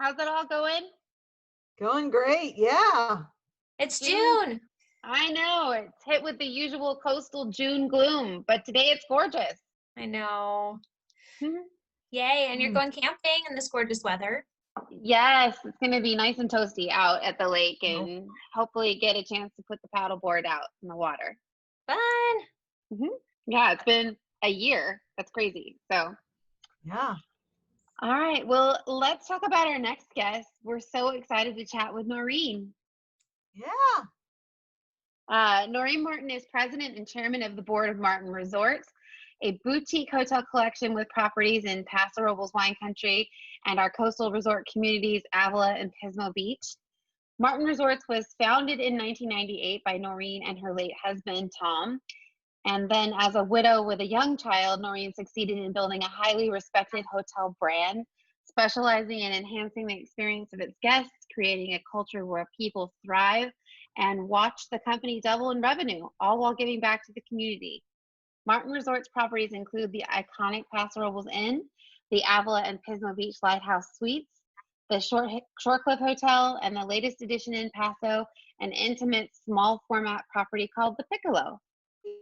How's it all going? Going great, yeah. It's June. I know, it's hit with the usual coastal June gloom, but today it's gorgeous. I know. Mhm. Yay, and you're going camping in this gorgeous weather. Yes, it's going to be nice and toasty out at the lake and hopefully get a chance to put the paddleboard out in the water. Fun. Yeah, it's been a year. That's crazy. So, Yeah. all right. Well, let's talk about our next guest. We're so excited to chat with Noreen. Yeah. Noreen Martin is president and chairman of the board of Martin Resorts, a boutique hotel collection with properties in Paso Robles wine country and our coastal resort communities, Avila and Pismo Beach. Martin Resorts was founded in 1998 by Noreen and her late husband, Tom. And then as a widow with a young child, Noreen succeeded in building a highly respected hotel brand, specializing in enhancing the experience of its guests, creating a culture where people thrive, and watch the company double in revenue, all while giving back to the community. Martin Resorts properties include the iconic Paso Robles Inn, the Avila and Pismo Beach Lighthouse Suites, the Shorecliff Hotel, and the latest addition in Paso, an intimate small format property called the Piccolo.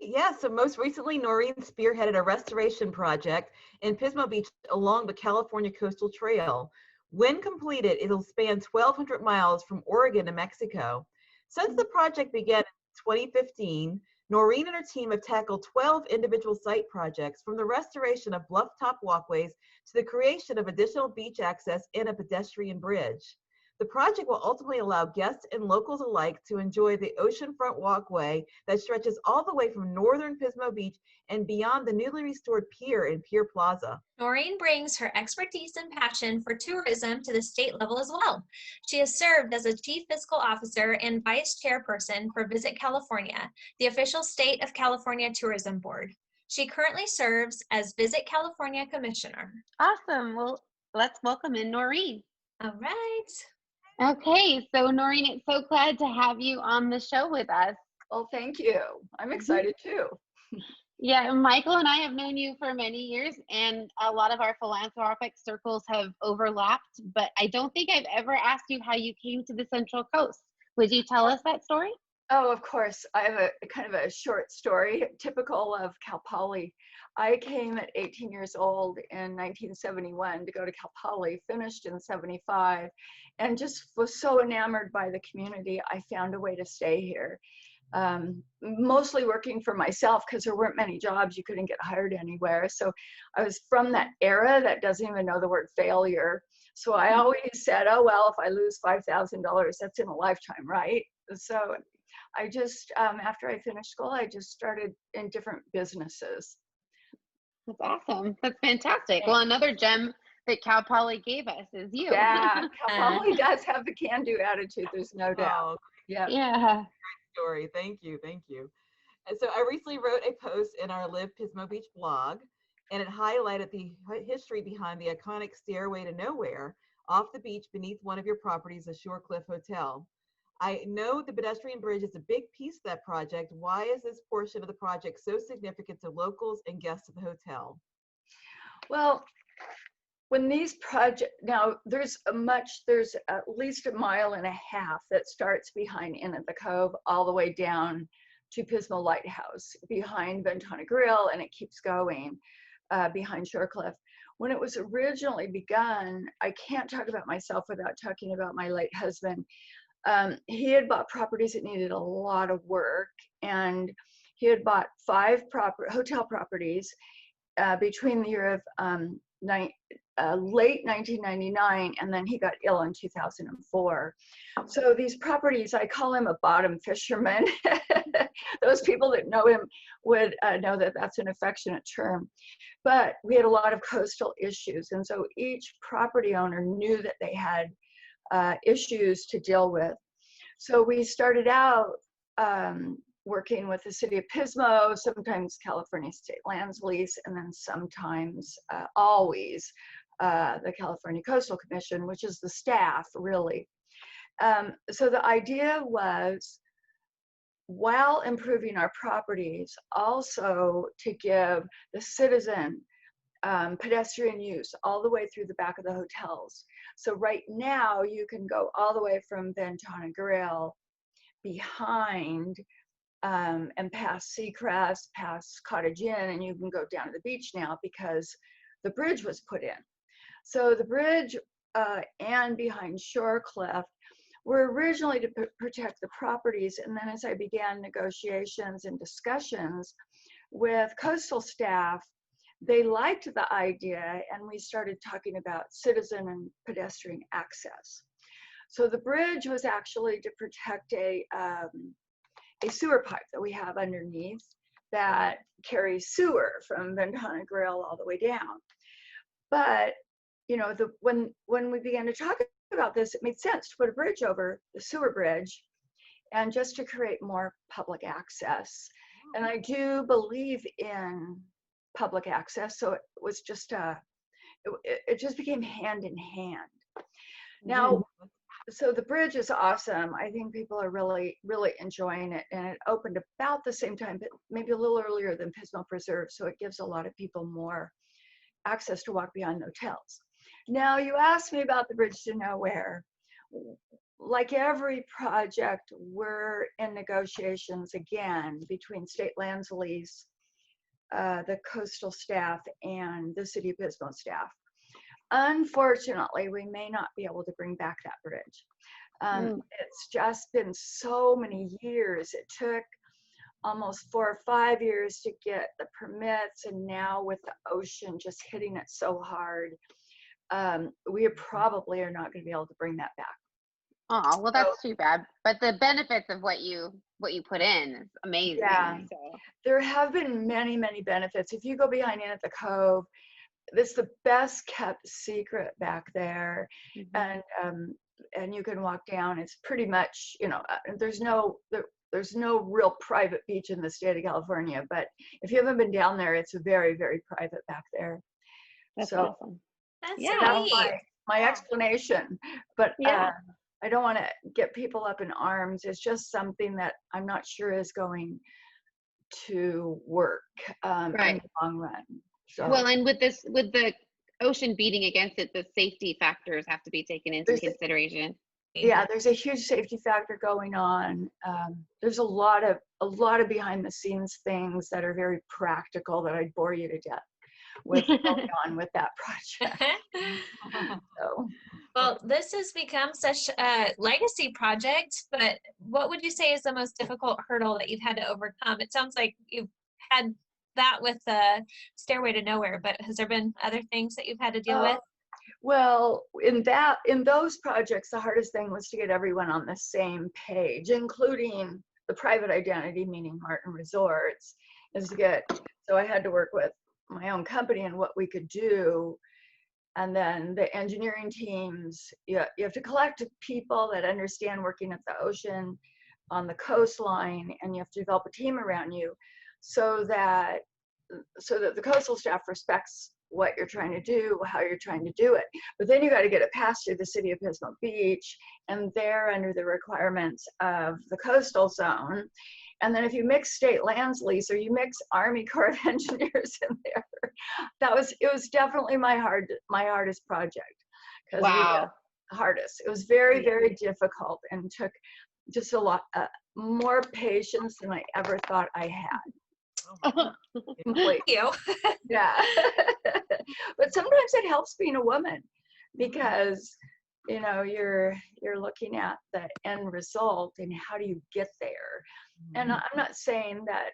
Yeah, so most recently, Noreen spearheaded a restoration project in Pismo Beach along the California Coastal Trail. When completed, it'll span 1,200 miles from Oregon to Mexico. Since the project began in 2015, Noreen and her team have tackled 12 individual site projects, from the restoration of bluff-top walkways to the creation of additional beach access and a pedestrian bridge. The project will ultimately allow guests and locals alike to enjoy the oceanfront walkway that stretches all the way from northern Pismo Beach and beyond the newly restored pier in Pier Plaza. Noreen brings her expertise and passion for tourism to the state level as well. She has served as a chief fiscal officer and vice chairperson for Visit California, the official state of California tourism board. She currently serves as Visit California commissioner. Awesome. Well, let's welcome in Noreen. All right. Okay, so Noreen, it's so glad to have you on the show with us. Well, thank you. I'm excited too. Yeah, Michael and I have known you for many years, and a lot of our philanthropic circles have overlapped, but I don't think I've ever asked you how you came to the Central Coast. Would you tell us that story? Oh, of course. I have a kind of a short story, typical of Cal Poly. I came at 18 years old in 1971 to go to Cal Poly, finished in 75, and just was so enamored by the community, I found a way to stay here. Mostly working for myself because there weren't many jobs, you couldn't get hired anywhere. So I was from that era that doesn't even know the word failure. So I always said, oh, well, if I lose $5,000, that's in a lifetime, right? So I just, after I finished school, I just started in different businesses. That's awesome. That's fantastic. Well, another gem that Cal Poly gave us is you. Yeah, Cal Poly does have the can-do attitude, there's no doubt. Yeah. Yeah. Story. Thank you. And so I recently wrote a post in our Live Pismo Beach blog, and it highlighted the history behind the iconic Stairway to Nowhere off the beach beneath one of your properties, the Shorecliff Hotel. I know the pedestrian bridge is a big piece of that project. Why is this portion of the project so significant to locals and guests of the hotel? Well, when these projects, now there's at least a mile and a half that starts behind Inn at the Cove all the way down to Pismo Lighthouse, behind Ventana Grill, and it keeps going behind Shorecliff. When it was originally begun, I can't talk about myself without talking about my late husband. He had bought properties that needed a lot of work, and he had bought 5 hotel properties between the year of late 1999, and then he got ill in 2004. So these properties, I call him a bottom fisherman. Those people that know him would know that that's an affectionate term. But we had a lot of coastal issues, and so each property owner knew that they had issues to deal with. So we started out working with the city of Pismo, sometimes California State Lands Lease, and then sometimes, always, the California Coastal Commission, which is the staff, really. So the idea was, while improving our properties, also to give the citizen pedestrian use all the way through the back of the hotels. So right now you can go all the way from Ventana Grill behind and past Seacrest, past Cottage Inn, and you can go down to the beach now because the bridge was put in. So the bridge and behind Shorecliff were originally to protect the properties, and then as I began negotiations and discussions with coastal staff, they liked the idea, and we started talking about citizen and pedestrian access. So the bridge was actually to protect a sewer pipe that we have underneath that carries sewer from Ventana Grill all the way down. But you know, when we began to talk about this, it made sense to put a bridge over the sewer bridge, and just to create more public access. And I do believe in public access, so it was just it just became hand in hand. Now, so the bridge is awesome. I think people are really enjoying it, and it opened about the same time, but maybe a little earlier than Pismo Preserve, so it gives a lot of people more access to walk behind the hotels. Now, you asked me about the Bridge to Nowhere. Like every project, we're in negotiations again between State Lands Lease, the coastal staff, and the City of Pismo staff. Unfortunately, we may not be able to bring back that bridge. It's just been so many years. It took almost 4 or 5 years to get the permits, and now with the ocean just hitting it so hard, we probably are not going to be able to bring that back. Oh, well, that's too bad. But the benefits of what you put in is amazing. Yeah, so. There have been many benefits. If you go behind in at the Cove, this is the best kept secret back there. And you can walk down. It's pretty much, you know, there's no real private beach in the state of California, but if you haven't been down there, it's very private back there. That's so awesome. That's my explanation. But I don't want to get people up in arms. It's just something that I'm not sure is going to work in the long run. So, well, and with the ocean beating against it, the safety factors have to be taken into consideration. There's a huge safety factor going on. There's a lot of behind the scenes things that are very practical that I'd bore you to death with going on with that project. So. Well, this has become such a legacy project, but what would you say is the most difficult hurdle that you've had to overcome? It sounds like you've had that with the Stairway to Nowhere, but has there been other things that you've had to deal with? Well, in those projects, the hardest thing was to get everyone on the same page, including the private identity, meaning Martin Resorts, so I had to work with my own company and what we could do. And then the engineering teams, you have to collect people that understand working at the ocean on the coastline, and you have to develop a team around you so that the coastal staff respects what you're trying to do, how you're trying to do it. But then you got to get it passed through the City of Pismo Beach, and they're under the requirements of the coastal zone. And then if you mix state lands lease or you mix Army Corps of Engineers in there, it was definitely my hardest project. Wow. Hardest. It was very difficult and took just a lot more patience than I ever thought I had. Thank you. Yeah. But sometimes it helps being a woman, because you know you're looking at the end result and how do you get there. And I'm not saying that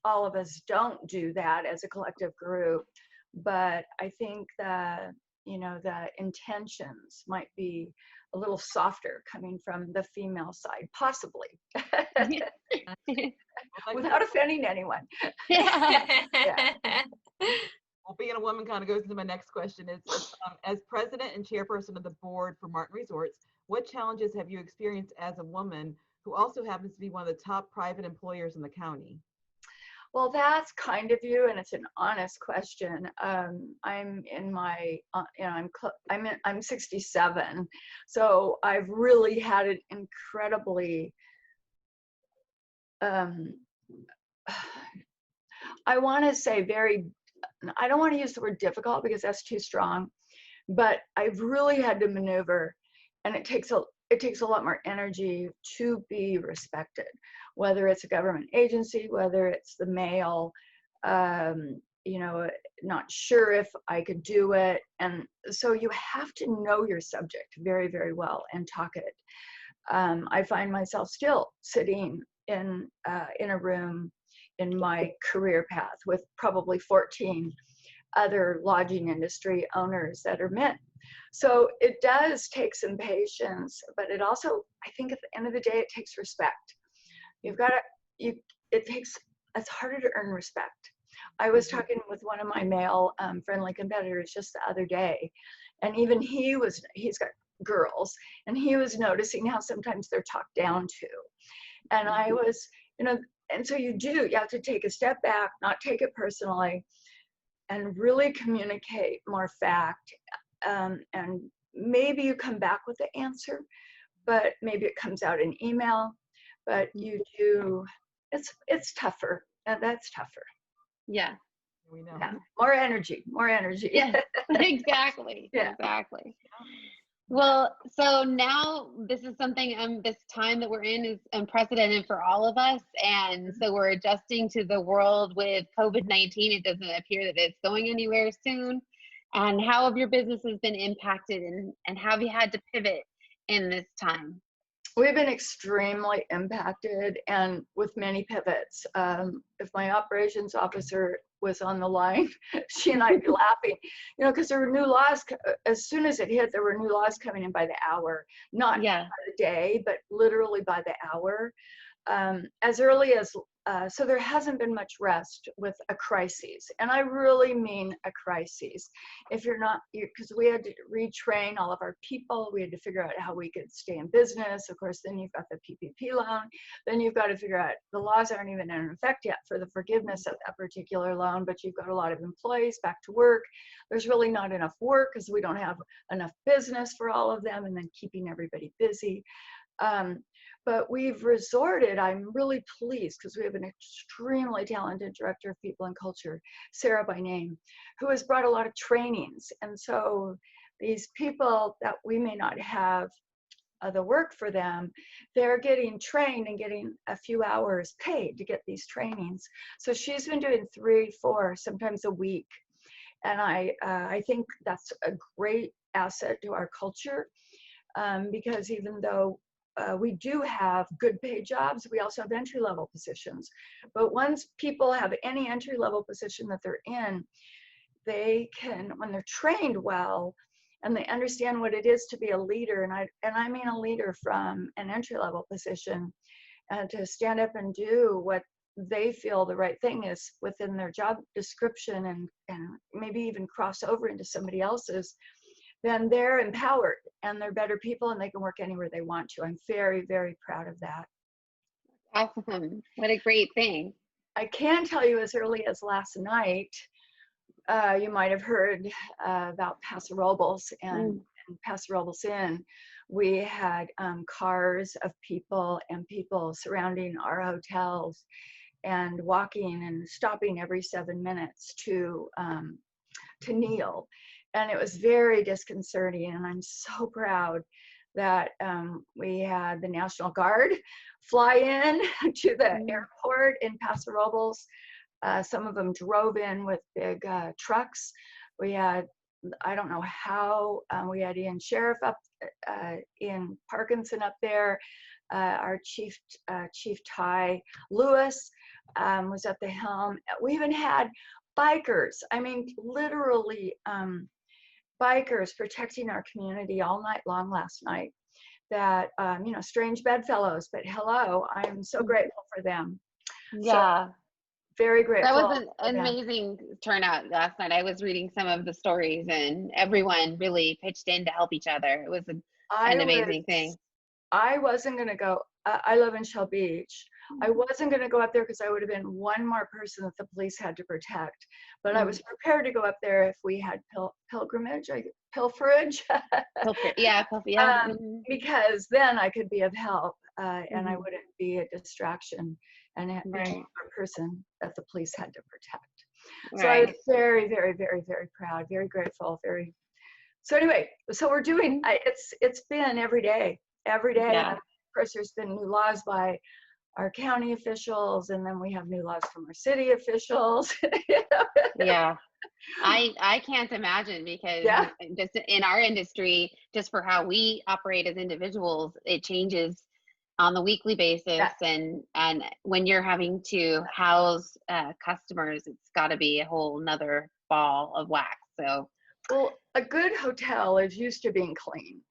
all of us don't do that as a collective group, but I think that the intentions might be a little softer coming from the female side, possibly. Without offending anyone. Well, being a woman kind of goes into my next question. As president and chairperson of the board for Martin Resorts, what challenges have you experienced as a woman who also happens to be one of the top private employers in the county? Well, that's kind of you, and it's an honest question. I'm in my, I'm 67, so I've really had an incredibly, I want to say very I don't want to use the word difficult because that's too strong, but I've really had to maneuver, and it takes a lot more energy to be respected, whether it's a government agency, whether it's the mail, you know, not sure if I could do it. And so you have to know your subject very, very well and talk it. I find myself still sitting in a room in my career path with probably 14 other lodging industry owners that are men. So it does take some patience, but it also, I think at the end of the day, it takes respect. You've got to, it's harder to earn respect. I was talking with one of my male friendly competitors just the other day, and even he's got girls, and he was noticing how sometimes they're talked down to. And I was, you know, and so you have to take a step back, not take it personally, and really communicate more fact. And maybe you come back with the answer, but maybe it comes out in email, but it's tougher, and that's tougher. Yeah. We know. Yeah. More energy. Yeah, exactly. Yeah. Exactly. Well, so now this is something, this time that we're in is unprecedented for all of us. And so we're adjusting to the world with COVID-19. It doesn't appear that it's going anywhere soon. And how have your businesses been impacted, and how have you had to pivot in this time? We've been extremely impacted, and with many pivots. If my operations officer was on the line, she and I'd be laughing, you know, because there were new laws. As soon as it hit, there were new laws coming in by the hour, not by the day, but literally by the hour. As early as, so there hasn't been much rest with a crisis. And I really mean a crisis. If you're not, because we had to retrain all of our people, we had to figure out how we could stay in business. Of course, then you've got the PPP loan. Then you've got to figure out, the laws aren't even in effect yet for the forgiveness of that particular loan, but you've got a lot of employees back to work. There's really not enough work because we don't have enough business for all of them, and then keeping everybody busy. But we've resorted, I'm really pleased because we have an extremely talented director of people and culture, Sarah by name, who has brought a lot of trainings. And so these people that we may not have the work for them, they're getting trained and getting a few hours paid to get these trainings. So she's been doing 3, 4, sometimes a week. And I think that's a great asset to our culture, because even though we do have good paid jobs, we also have entry-level positions. But once people have any entry-level position that they're in, they can, when they're trained well and they understand what it is to be a leader, and I mean a leader from an entry-level position, and to stand up and do what they feel the right thing is within their job description, and maybe even cross over into somebody else's, then they're empowered and they're better people, and they can work anywhere they want to. I'm very, very proud of that. Awesome. What a great thing. I can tell you as early as last night, you might have heard about Paso Robles and Paso Robles Inn. We had cars of people and people surrounding our hotels and walking and stopping every 7 minutes to kneel. And it was very disconcerting, and I'm so proud that we had the National Guard fly in to the airport in Paso Robles. Some of them drove in with big trucks. We had, I don't know how, we had Ian Sheriff up, Ian Parkinson up there. Our Chief Ty Lewis was at the helm. We even had bikers, I mean, literally bikers protecting our community all night long last night. That, you know, strange bedfellows, but hello, I'm so grateful for them. Yeah. So, very grateful. That was an amazing turnout last night. I was reading some of the stories, and everyone really pitched in to help each other. It was an amazing thing. I wasn't going to go. I live in Shell Beach. I wasn't going to go up there because I would have been one more person that the police had to protect. But I was prepared to go up there if we had pilferage. Yeah. Because then I could be of help, and I wouldn't be a distraction and be a person that the police had to protect. So I was Right. very, very, very, very proud, very grateful, so anyway, so we're doing, it's been every day. Yeah. And of course, there's been new laws by our county officials, and then we have new laws from our city officials. Yeah. I can't imagine, because Yeah. just in our industry, just for how we operate as individuals, it changes on the weekly basis. And when you're having to house customers, it's got to be a whole nother ball of wax. So Well, a good hotel is used to being clean.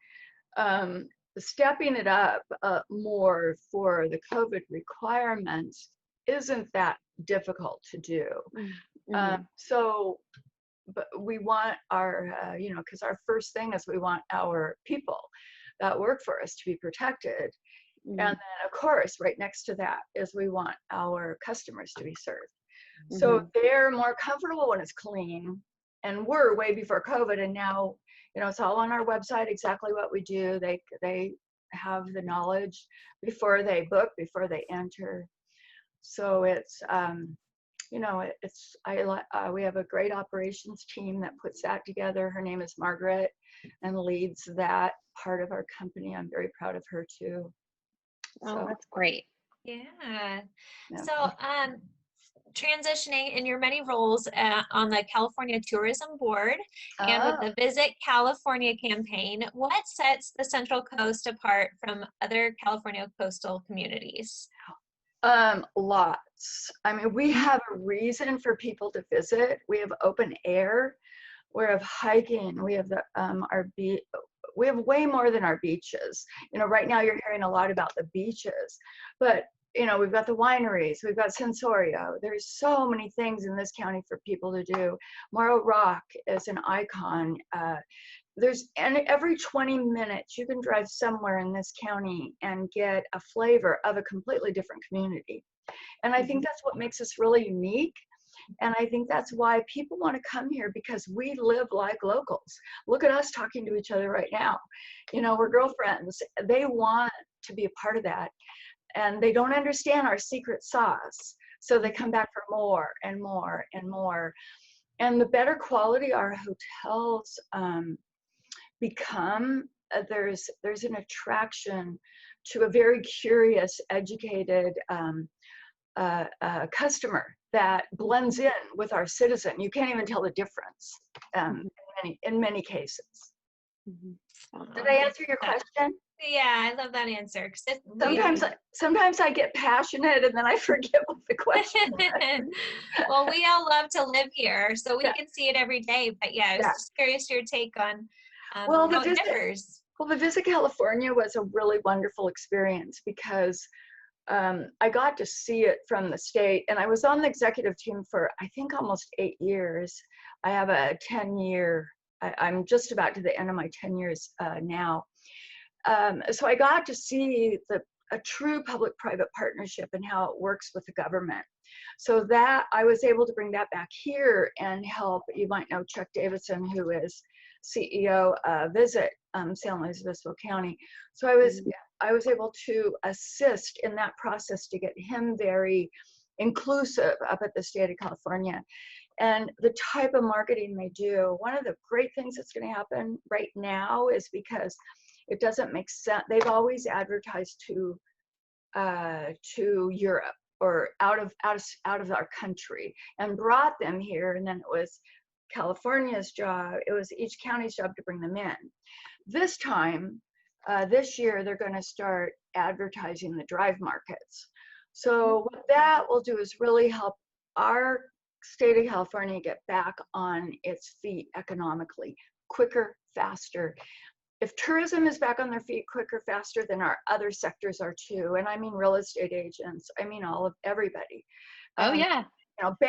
Stepping it up more for the COVID requirements isn't that difficult to do. So, but we want our, because our first thing is we want our people that work for us to be protected. And then, of course, right next to that is we want our customers to be served. So they're more comfortable when it's clean. And we're way before COVID, and now, it's all on our website, exactly what we do. They have the knowledge before they book, before they enter. So it's, we have a great operations team that puts that together. Her name is Margaret, and leads that part of our company. I'm very proud of her too. Oh, that's great. Yeah. So, transitioning in your many roles on the California Tourism Board and with the Visit California campaign, what sets the Central Coast apart from other California coastal communities? Lots. I mean, we have a reason for people to visit. We have open air, we have hiking, we have we have way more than our beaches. Right now you're hearing a lot about the beaches, but we've got the wineries, we've got Sensorio. There's so many things in this county for people to do. Morrow Rock is an icon. And every 20 minutes you can drive somewhere in this county and get a flavor of a completely different community. And I think that's what makes us really unique. And I think that's why people want to come here, because we live like locals. Look at us talking to each other right now. We're girlfriends. They want to be a part of that. And they don't understand our secret sauce. So they come back for more and more and more. And the better quality our hotels become, there's an attraction to a very curious, educated customer that blends in with our citizen. You can't even tell the difference in many cases. Did I answer your question? Yeah, I love that answer. Sometimes I get passionate and then I forget what the question was. Well, we all love to live here, so we can see it every day. But I was just curious your take on how it differs. Well, the Visit California was a really wonderful experience, because I got to see it from the state, and I was on the executive team for, I think, almost 8 years. I have a 10-year, I'm just about to the end of my 10 years now. So I got to see a true public-private partnership and how it works with the government. So that I was able to bring that back here and help. You might know Chuck Davison, who is CEO of Visit San Luis Obispo County. So I was able to assist in that process to get him very inclusive up at the state of California. And the type of marketing they do, one of the great things that's going to happen right now is, because it doesn't make sense. They've always advertised to Europe or out of our country and brought them here, and then it was California's job. It was each county's job to bring them in. This time, this year, they're going to start advertising the drive markets. So what that will do is really help our state of California get back on its feet economically, quicker, faster. If tourism is back on their feet quicker, faster, then our other sectors are too. And I mean real estate agents. I mean everybody. Banks.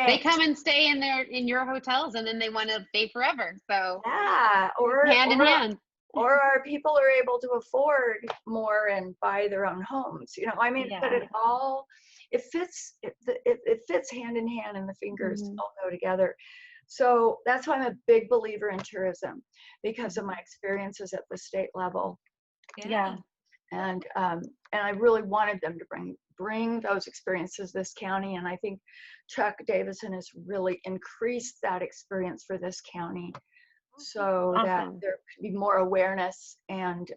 They come and stay in your hotels, and then they want to stay forever. So hand in hand. Or our people are able to afford more and buy their own homes. But it fits hand in hand, and the fingers all go together. So that's why I'm a big believer in tourism, because of my experiences at the state level. Yeah. And I really wanted them to bring those experiences to this county. And I think Chuck Davison has really increased that experience for this county, so that there could be more awareness and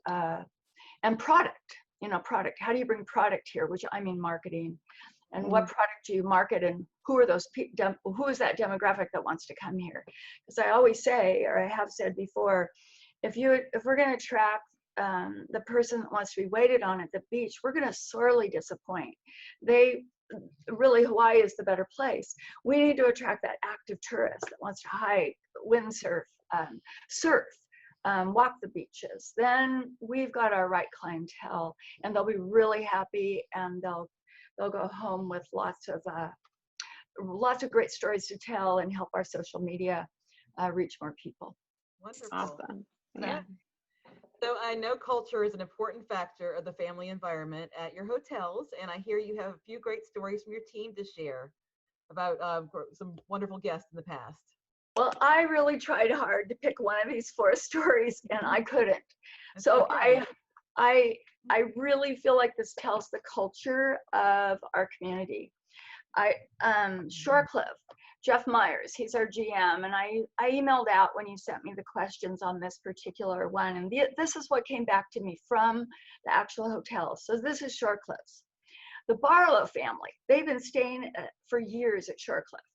product. Product. How do you bring product here? Which I mean marketing. And what product do you market, and who are those who is that demographic that wants to come here? Because I always say, or I have said before, if we're going to attract the person that wants to be waited on at the beach, we're going to sorely disappoint. Hawaii is the better place. We need to attract that active tourist that wants to hike, windsurf, surf, walk the beaches. Then we've got our right clientele, and they'll be really happy, and they'll go home with lots of great stories to tell and help our social media reach more people. Wonderful. Awesome. Yeah. So I know culture is an important factor of the family environment at your hotels, and I hear you have a few great stories from your team to share about some wonderful guests in the past. Well, I really tried hard to pick one of these 4 stories, and I couldn't. That's So okay. I really feel like this tells the culture of our community. Shorecliff, Jeff Myers, he's our GM, and I emailed out when you sent me the questions on this particular one, and this is what came back to me from the actual hotel. So this is Shorecliff's. The Barlow family, they've been staying for years at Shorecliff.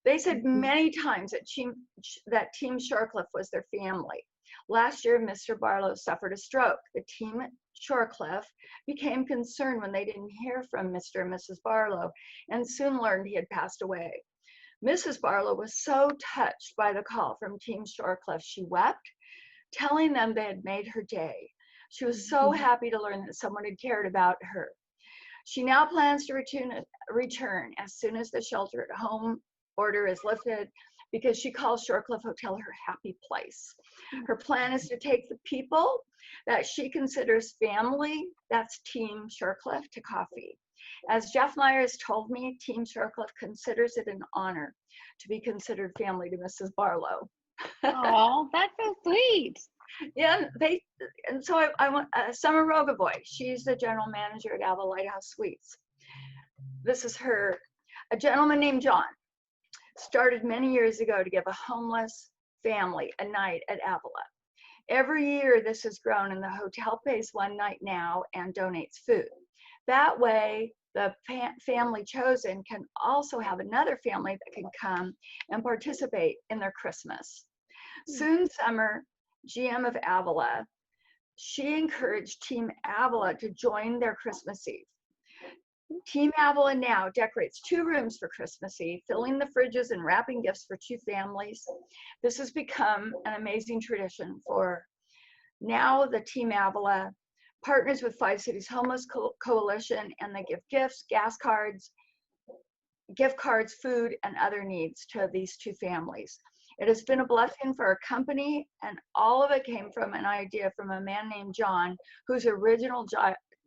They said many times that Team Shorecliff was their family. Last year, Mr. Barlow suffered a stroke. The team at Shorecliff became concerned when they didn't hear from Mr. and Mrs. Barlow, and soon learned he had passed away. Mrs. Barlow was so touched by the call from Team Shorecliff, she wept, telling them they had made her day. She was so happy to learn that someone had cared about her. She now plans to return as soon as the shelter at home order is lifted, because she calls Shorecliff Hotel her happy place. Her plan is to take the people that she considers family, that's Team Shorecliff, to coffee. As Jeff Myers told me, Team Shorecliff considers it an honor to be considered family to Mrs. Barlow. Oh, that's so sweet. Yeah, and so I want Summer Rogaboy. She's the general manager at Avila Lighthouse Suites. This is her. A gentleman named John started many years ago to give a homeless family a night at Avila. Every year this has grown, and the hotel pays one night now and donates food. That way, the family chosen can also have another family that can come and participate in their Christmas. Soon Summer, GM of Avila, she encouraged Team Avila to join their Christmas Eve. Team Avila now decorates 2 rooms for Christmas Eve, filling the fridges and wrapping gifts for 2 families. This has become an amazing tradition for now. The Team Avila partners with 5 Cities Homeless Coalition, and they give gifts, gas cards, gift cards, food, and other needs to these 2 families. It has been a blessing for our company, and all of it came from an idea from a man named John, whose original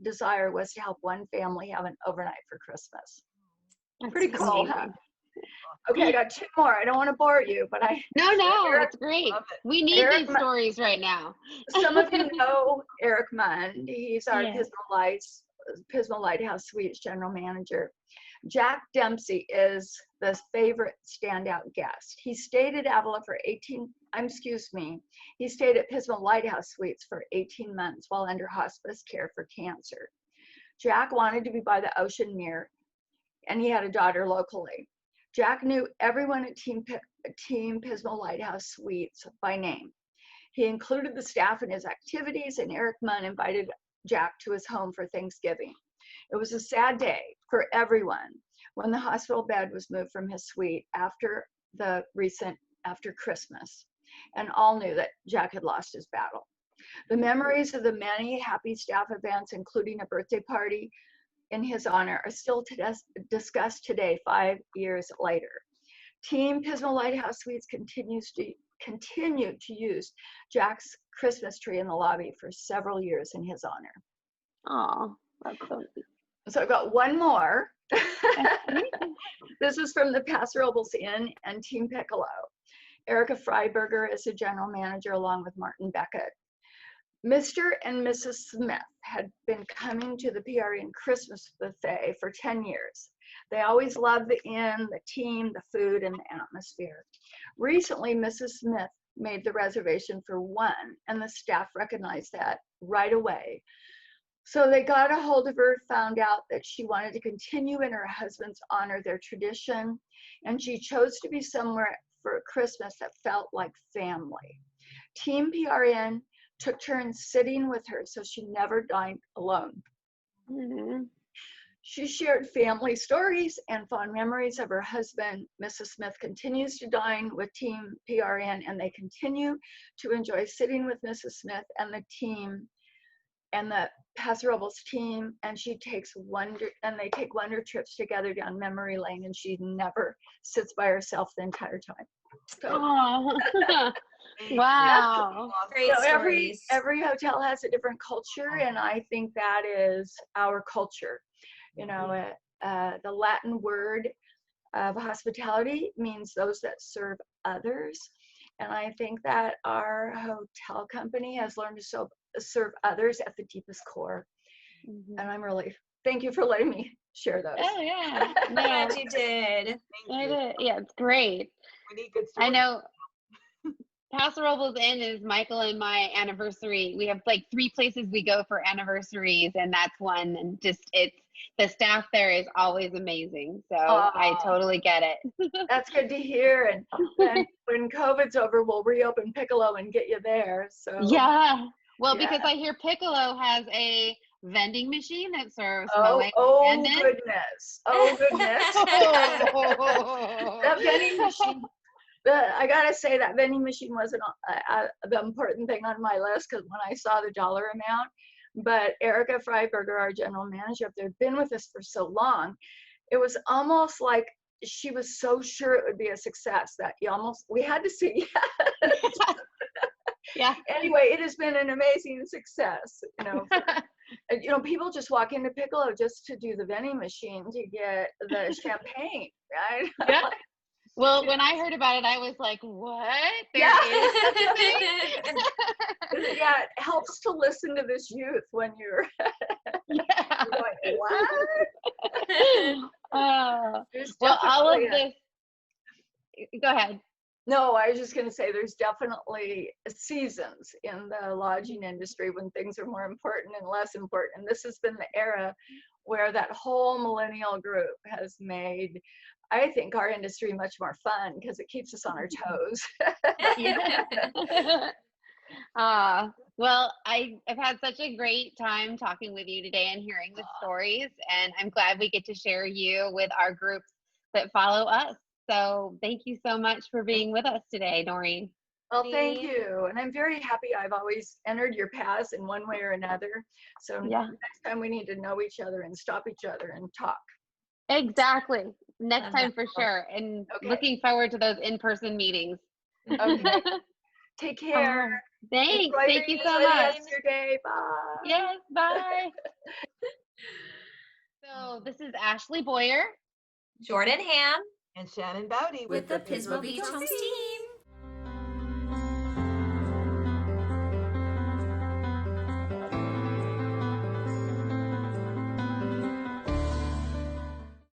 desire was to help one family have an overnight for Christmas. That's Pretty cool, amazing. huh? Okay, I got 2 more. I don't want to bore you, but No, Eric, it's great. love it. We need Eric these stories right now. some of you know Eric Mund. He's our Yes. Pismo Lighthouse Suites general manager. Jack Dempsey is the favorite standout guest. He stayed at Avila for he stayed at Pismo Lighthouse Suites for 18 months while under hospice care for cancer. Jack wanted to be by the ocean near, and he had a daughter locally. Jack knew everyone at Team Pismo Lighthouse Suites by name. He included the staff in his activities, and Eric Munn invited Jack to his home for Thanksgiving. It was a sad day for everyone when the hospital bed was moved from his suite after Christmas, and all knew that Jack had lost his battle. The memories of the many happy staff events, including a birthday party in his honor, are still discussed today, 5 years later. Team Pismo Lighthouse Suites continued to use Jack's Christmas tree in the lobby for several years in his honor. Oh, that's so sweet. So I've got one more. This is from the Paso Robles Inn and Team Piccolo. Erica Freiberger is the general manager along with Martin Beckett. Mr. and Mrs. Smith had been coming to the PRN Christmas buffet for 10 years. They always loved the inn, the team, the food, and the atmosphere. Recently, Mrs. Smith made the reservation for one, and the staff recognized that right away. So they got a hold of her, found out that she wanted to continue in her husband's honor their tradition, and she chose to be somewhere for Christmas that felt like family. Team PRN took turns sitting with her so she never dined alone. Mm-hmm. She shared family stories and fond memories of her husband. Mrs. Smith continues to dine with Team PRN, and they continue to enjoy sitting with Mrs. Smith and the team and the Paso Robles team, and they take wonder trips together down memory lane, and she never sits by herself the entire time. So, Wow. Great so stories. every hotel has a different culture, and I think that is our culture. You know, the Latin word of hospitality means those that serve others. And I think that our hotel company has learned to serve others at the deepest core. Mm-hmm. And I'm really, thank you for letting me share those. Oh, yeah. I'm glad you did. Yeah, it's great. We need good stories. I know Paso Robles Inn is Michael and my anniversary. We have like 3 places we go for anniversaries, and that's one. And just the staff there is always amazing. So I totally get it. That's good to hear. And when COVID's over, we'll reopen Piccolo and get you there. So Yeah. Well, Yeah. because I hear Piccolo has a vending machine that serves oh Moet. goodness. Oh goodness. That vending machine. I gotta say that vending machine wasn't the important thing on my list, because when I saw the dollar amount, but Erica Freiberger, our general manager up there, had been with us for so long, it was almost like she was so sure it would be a success that we had to see. Yeah. Anyway, it has been an amazing success. People just walk into Piccolo just to do the vending machine to get the champagne, right? Yeah. Well, when I heard about it, I was like, what? There Yeah. is Yeah, it helps to listen to this youth when you're, yeah. you're going, what? There's Well, all of definitely this, go ahead. No, I was just going to say there's definitely seasons in the lodging industry when things are more important and less important. And this has been the era where that whole millennial group has made, I think, our industry much more fun because it keeps us on our toes. Well, I've had such a great time talking with you today and hearing the stories, and I'm glad we get to share you with our groups that follow us. So thank you so much for being with us today, Noreen. Well, thank you. And I'm very happy I've always entered your paths in one way or another. So Yeah. next time we need to know each other and stop each other and talk. Exactly. Next Love time that. for sure. And Okay. looking forward to those in-person meetings. Okay. Take care. Thanks. Thank you so Enjoy the much. rest of your day. Bye. Yes, bye. So this is Ashlea Boyer, Jordan Hamm And Shannon Bowdey with the Pismo Beach Homes team.